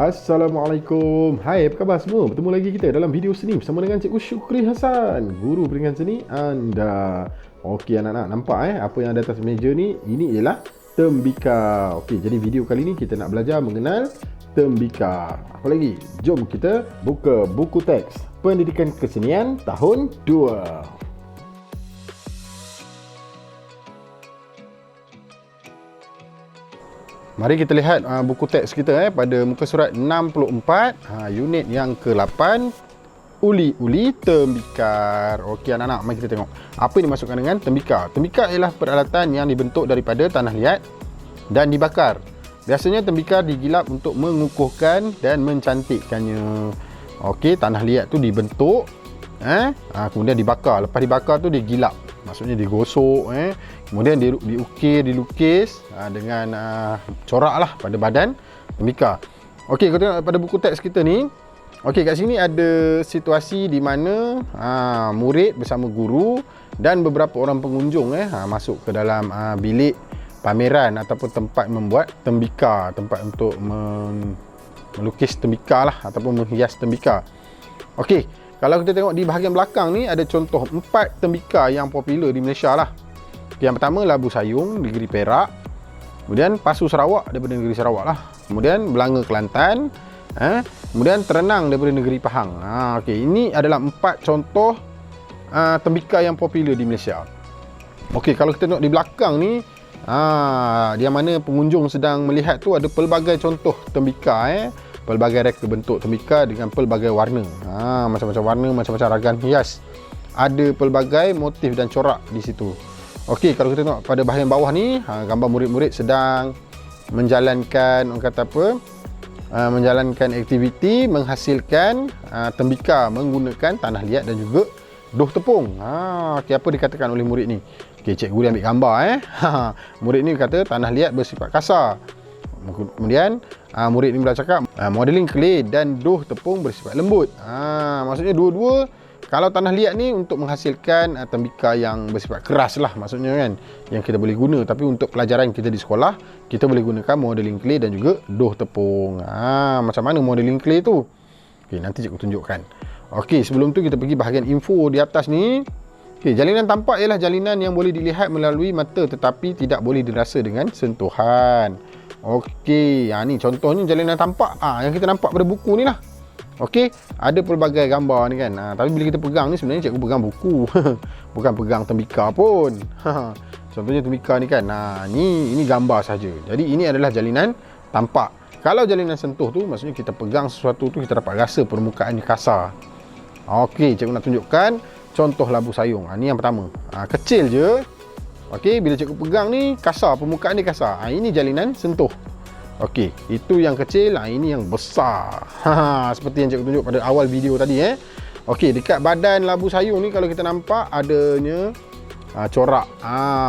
Assalamualaikum. Hai, apa khabar semua? Bertemu lagi kita dalam video seni bersama dengan Cikgu Syukri Hasan, guru peringkat seni anda. Okey anak-anak, nampak apa yang ada atas meja ni? Ini ialah tembika. Okey, jadi video kali ni kita nak belajar mengenal tembika. Apa lagi? Jom kita buka buku teks Pendidikan Kesenian tahun 2. Mari kita lihat buku teks kita pada muka surat 64, unit yang ke-8, uli-uli tembikar. Okey anak-anak, mari kita tengok apa yang dimasukkan dengan tembikar. Tembikar ialah peralatan yang dibentuk daripada tanah liat dan dibakar. Biasanya tembikar digilap untuk mengukuhkan dan mencantikkannya. Okey, tanah liat tu dibentuk, kemudian dibakar. Lepas dibakar tu digilap, maksudnya digosok, kemudian diukir, dilukis dengan corak lah pada badan tembikar. Okey, kita tengok pada buku teks kita ni. Okey, kat sini ada situasi di mana murid bersama guru dan beberapa orang pengunjung masuk ke dalam bilik pameran ataupun tempat membuat tembikar, tempat untuk melukis tembikar lah ataupun menghias tembikar. Okey, kalau kita tengok di bahagian belakang ni ada contoh 4 tembikar yang popular di Malaysia lah. Yang pertama Labu Sayung, negeri Perak. Kemudian Pasu Sarawak daripada negeri Sarawak lah. Kemudian Belanga Kelantan. Kemudian Terenang daripada negeri Pahang. Okey, ini adalah 4 contoh tembikar yang popular di Malaysia. Okey, kalau kita tengok di belakang ni, di mana pengunjung sedang melihat tu ada pelbagai contoh tembikar, pelbagai reka bentuk tembikar dengan pelbagai warna. Macam-macam warna, macam-macam ragam hias. Ada pelbagai motif dan corak di situ. Okey, kalau kita tengok pada bahagian bawah ni, gambar murid-murid sedang menjalankan, orang kata apa? Menjalankan aktiviti menghasilkan tembikar menggunakan tanah liat dan juga doh tepung. Okey, apa dikatakan oleh murid ni? Okey, cikgu dia ambil gambar Murid ni kata tanah liat bersifat kasar. Kemudian murid ni bercakap modeling clay dan doh tepung bersifat lembut. Maksudnya dua-dua, kalau tanah liat ni untuk menghasilkan tembikar yang bersifat keras lah maksudnya kan, yang kita boleh guna. Tapi untuk pelajaran kita di sekolah, kita boleh gunakan modeling clay dan juga doh tepung. Macam mana modeling clay tu? Okey, nanti cikgu tunjukkan. Okey, sebelum tu kita pergi bahagian info di atas ni. Okey, jalinan tampak ialah jalinan yang boleh dilihat melalui mata tetapi tidak boleh dirasa dengan sentuhan. Okey, ni contohnya jalinan tampak yang kita nampak pada buku ni lah. Okey, ada pelbagai gambar ni kan. Tapi bila kita pegang ni, sebenarnya cikgu pegang buku. Bukan pegang tembikar pun. Contohnya tembikar ni kan. Ini gambar saja. Jadi ini adalah jalinan tampak. Kalau jalinan sentuh tu, maksudnya kita pegang sesuatu tu, kita dapat rasa permukaan ni kasar. Okey, cikgu nak tunjukkan contoh labu sayung. Ni yang pertama. Kecil je. Okey, bila cikgu pegang ni kasar, permukaan ni kasar. Ini jalinan sentuh. Okey, itu yang kecil, ini yang besar. Seperti yang cikgu tunjuk pada awal video tadi Okey, dekat badan labu sayung ni kalau kita nampak adanya corak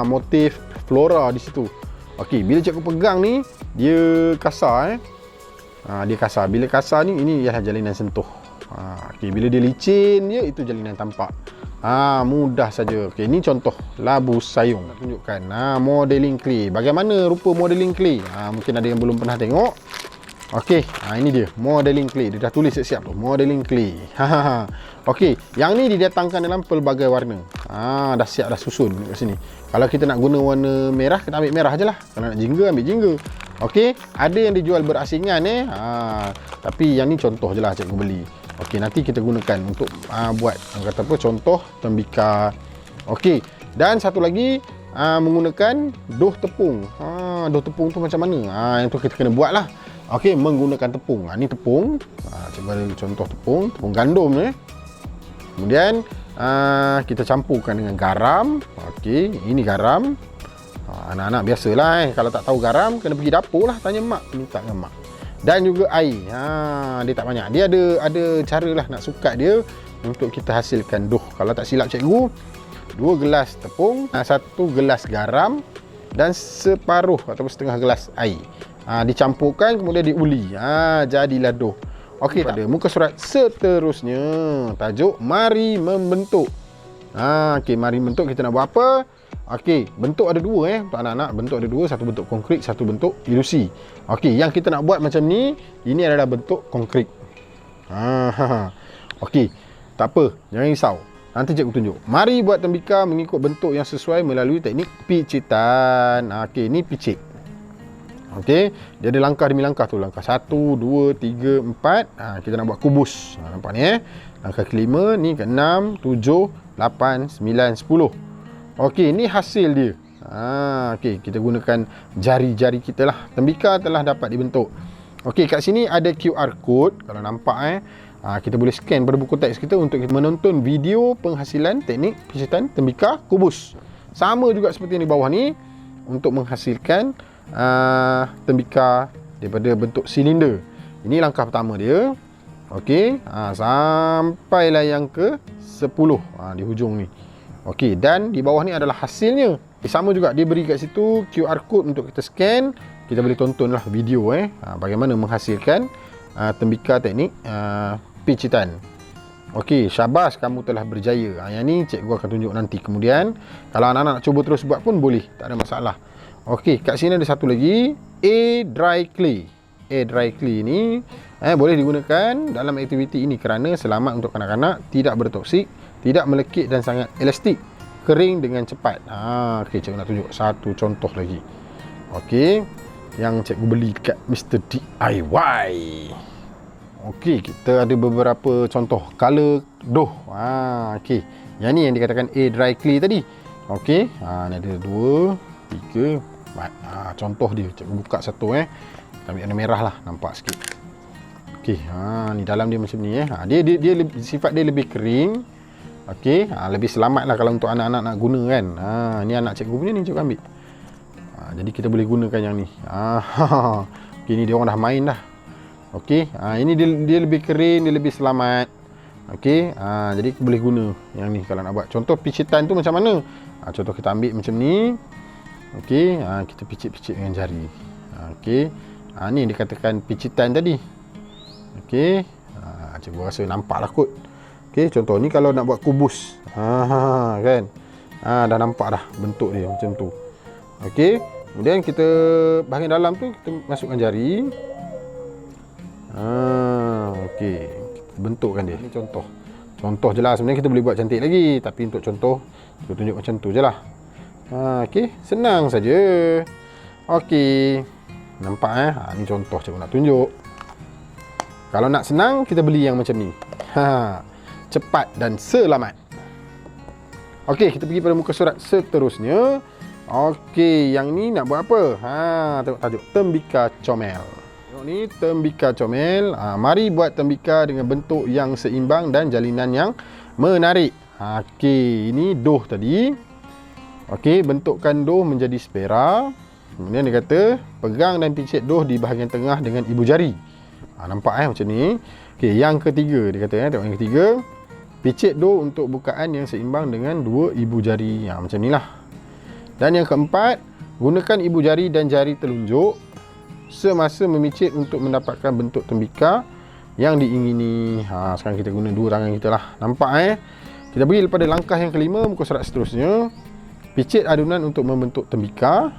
motif flora di situ. Okey, bila cikgu pegang ni dia kasar dia kasar. Bila kasar ni, ini ialah jalinan sentuh. Okey, bila dia licin dia, itu jalinan tampak. Mudah saja. Okey, ini contoh labu sayung. Nak tunjukkan modeling clay. Bagaimana rupa modeling clay? Mungkin ada yang belum pernah tengok. Okey, ini dia modeling clay. Dia dah tulis siap-siap tu, modeling clay. Okey, yang ni didatangkan dalam pelbagai warna. Dah siap, dah susun kat sini. Kalau kita nak guna warna merah, kita ambil merah je lah. Kalau nak jingga, ambil jingga. Okey, ada yang dijual berasingan tapi yang ni contoh je lah cikgu beli. Okey, nanti kita gunakan untuk buat contoh tembikar. Okey, dan satu lagi menggunakan doh tepung. Doh tepung tu macam mana? Yang tu kita kena buat lah. Okey, menggunakan tepung. Ni tepung. Cuba ada contoh tepung gandum Kemudian kita campurkan dengan garam. Okey, ini garam. Anak-anak biasalah kalau tak tahu garam, kena pergi dapur lah, tanya mak, minta dengan mak. Dan juga air. Dia tak banyak. Dia ada cara lah nak sukat dia untuk kita hasilkan doh. Kalau tak silap cikgu, 2 gelas tepung, 1 gelas garam dan separuh ataupun setengah gelas air. Dicampurkan kemudian diuli. Jadilah doh. Okey, pada muka surat seterusnya, tajuk mari membentuk. Okey, mari membentuk, kita nak buat apa? Okey, bentuk ada dua untuk anak-anak. Bentuk ada dua, satu bentuk konkret, satu bentuk ilusi. Okey, yang kita nak buat macam ni, ini adalah bentuk konkret. Okey, tak apa, jangan risau. Nanti cikgu tunjuk. Mari buat tembikar mengikut bentuk yang sesuai melalui teknik picitan. Okey, ni picit. Okey, dia ada langkah demi langkah tu. Langkah 1, 2, 3, 4. Kita nak buat kubus. Nampak ni Langkah kelima, ni ke-6, 7, 8, 9, 10. Okey, ni hasil dia. Okey, kita gunakan jari-jari kita lah. Tembikar telah dapat dibentuk. Okey, kat sini ada QR code. Kalau nampak kita boleh scan pada buku teks kita untuk kita menonton video penghasilan teknik picitan tembikar kubus. Sama juga seperti yang di bawah ni untuk menghasilkan tembikar daripada bentuk silinder. Ini langkah pertama dia. Okey, sampailah yang ke-10 di hujung ni. Okey, dan di bawah ni adalah hasilnya. Sama juga dia beri kat situ QR code untuk kita scan. Kita boleh tontonlah video bagaimana menghasilkan tembikar teknik picitan. Okey, syabas, kamu telah berjaya. Yang ni cikgu akan tunjuk nanti kemudian. Kalau anak-anak nak cuba terus buat pun boleh, tak ada masalah. Okey, kat sini ada satu lagi, A dry clay. A dry clay ni boleh digunakan dalam aktiviti ini kerana selamat untuk kanak-kanak, tidak bertoksik, tidak melekit dan sangat elastik, kering dengan cepat. Okey, cikgu nak tunjuk satu contoh lagi. Okey, yang cikgu beli dekat Mr. DIY. Okey, kita ada beberapa contoh color doh. Okey, yang ni yang dikatakan A dry clay tadi. Okey, ni ada 2, 3, 4. Contoh dia, cikgu buka satu kita ambil warna merah lah, nampak sikit. Okey, ni dalam dia macam ni dia sifat dia lebih kering. Okey, lebih selamat lah kalau untuk anak-anak nak guna kan. Ni anak cikgu punya ni, cikgu ambil. Jadi kita boleh gunakan yang ni. Okey, ni dia orang dah main dah. Okey, ini dia lebih kering, dia lebih selamat. Okey, jadi boleh guna yang ni kalau nak buat. Contoh picitan tu macam mana? Contoh kita ambil macam ni. Okey, kita picit-picit dengan jari. Okey, ni yang dikatakan picitan tadi. Okey, cikgu rasa nampak lah kot. Okey, contoh ni kalau nak buat kubus. Kan? Dah nampak dah bentuk dia macam tu. Okey, kemudian kita bahagian dalam tu kita masukkan jari. Okey, kita bentukkan dia. Ini contoh. Contoh je lah, sebenarnya kita boleh buat cantik lagi, tapi untuk contoh kita tunjuk macam tu je lah. Okey, senang saja. Okey, nampak ni contoh cikgu nak tunjuk. Kalau nak senang, kita beli yang macam ni. Cepat dan selamat. Okey, kita pergi pada muka surat seterusnya. Okey, yang ni nak buat apa? Tengok tajuk, tembikar comel. Tengok ni, tembikar comel. Mari buat tembikar dengan bentuk yang seimbang dan jalinan yang menarik. Okey, ini doh tadi. Okey, bentukkan doh menjadi spera. Kemudian dia kata, pegang dan picit doh di bahagian tengah dengan ibu jari. Nampak macam ni. Okey, yang ketiga dia kata, tengok yang ketiga. Picit doh untuk bukaan yang seimbang dengan dua ibu jari. Macam ni lah. Dan yang keempat, gunakan ibu jari dan jari telunjuk semasa memicit untuk mendapatkan bentuk tembikar yang diingini. Sekarang kita guna dua tangan kita lah. Nampak Kita pergi pada langkah yang kelima, muka surat seterusnya. Picit adunan untuk membentuk tembikar.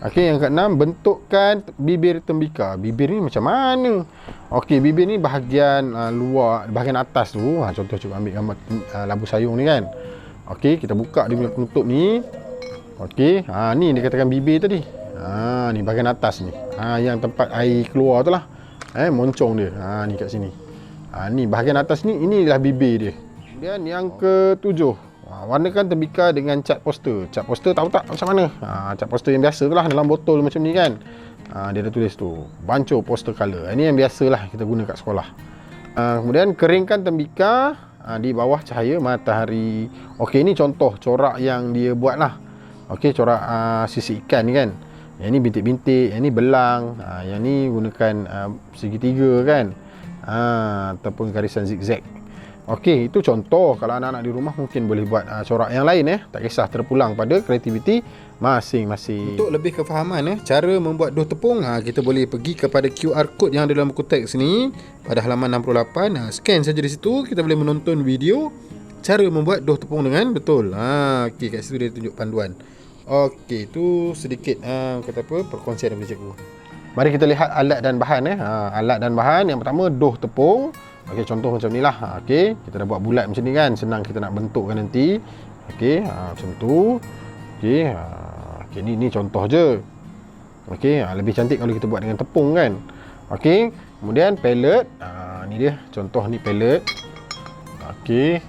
Okey, yang keenam, bentukkan bibir tembikar. Bibir ni macam mana? Okey, bibir ni bahagian luar, bahagian atas tu. Contoh cikgu ambil gambar labu sayung ni kan. Okey, kita buka dia punya penutup ni. Okey, ni dikatakan bibir tadi. Ni bahagian atas ni. Yang tempat air keluar tu lah. Moncong dia. Ni kat sini. Ni bahagian atas ni, inilah bibir dia. Kemudian yang ketujuh, warnakan tembikar dengan cat poster. Cat poster tahu tak macam mana? Cat poster yang biasa tu lah, dalam botol macam ni kan. Dia ada tulis tu, Banco poster color. Ini yang biasalah kita guna kat sekolah. Kemudian keringkan tembikar di bawah cahaya matahari. Okey, ini contoh corak yang dia buat lah. Okey, corak sisi ikan ni kan. Yang ni bintik-bintik, yang ni belang, yang ni gunakan segitiga kan. Ataupun garisan zigzag. Okey, itu contoh. Kalau anak-anak di rumah mungkin boleh buat corak yang lain Tak kisah, terpulang pada kreativiti masing-masing. Untuk lebih kefahaman cara membuat doh tepung, kita boleh pergi kepada QR code yang ada dalam buku teks ni pada halaman 68. Scan saja di situ, kita boleh menonton video cara membuat dough tepung dengan betul. Okey, kat situ dia tunjuk panduan. Okey, tu sedikit kata apa, perkongsian daripada cikgu. Mari kita lihat alat dan bahan alat dan bahan. Yang pertama, dough tepung. Okey, contoh macam ni lah. Okey, kita dah buat bulat macam ni kan. Senang kita nak bentukkan nanti. Okey, macam tu. Okey, okey, ni contoh je. Okey, lebih cantik kalau kita buat dengan tepung kan. Okey, kemudian pellet. Ni dia, contoh ni pellet. Okey,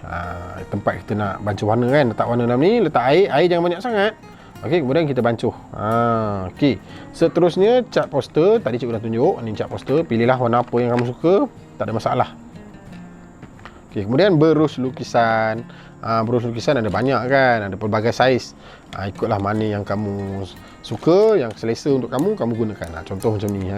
tempat kita nak bancuh warna kan. Letak warna dalam ni, letak air jangan banyak sangat. Okey, kemudian kita bancuh. Okey. Seterusnya cat poster, tadi cikgu dah tunjuk. Ni cat poster, pilihlah warna apa yang kamu suka, tak ada masalah. Okey, kemudian berus lukisan. Berus lukisan ada banyak kan, ada pelbagai saiz. Ikutlah mana yang kamu suka, yang selesa untuk kamu gunakan. Contoh macam ni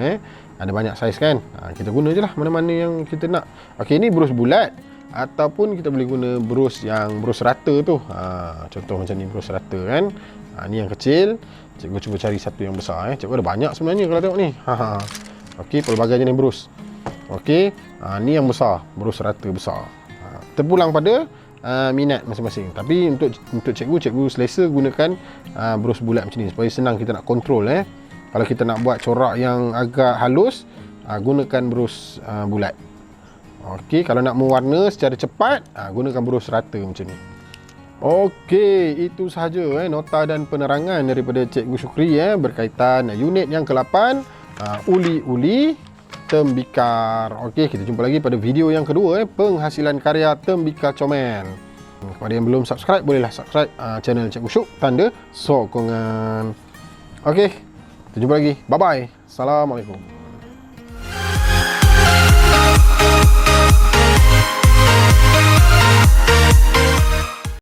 ada banyak saiz kan. Kita guna je lah mana-mana yang kita nak. Okey, ni berus bulat ataupun kita boleh guna berus yang berus rata tu. Contoh macam ni, berus rata kan. Ni yang kecil. Cikgu cuba cari satu yang besar Cikgu ada banyak sebenarnya kalau tengok ni. Okey, pelbagai jenis berus. Okey, ni yang besar, berus rata besar. Terpulang pada minat masing-masing. Tapi untuk cikgu selesa gunakan berus bulat macam ni supaya senang kita nak kontrol. Kalau kita nak buat corak yang agak halus, gunakan berus bulat. Okey, kalau nak mewarna secara cepat, gunakan berus rata macam ni. Okey, itu sahaja nota dan penerangan daripada Cikgu Syukri berkaitan unit yang ke-8, uli-uli tembikar. Okey, kita jumpa lagi pada video yang kedua, penghasilan karya tembikar comel. Kepada yang belum subscribe, bolehlah subscribe channel Cikgu Syuk, tanda sokongan. Okey, kita jumpa lagi. Bye-bye. Assalamualaikum.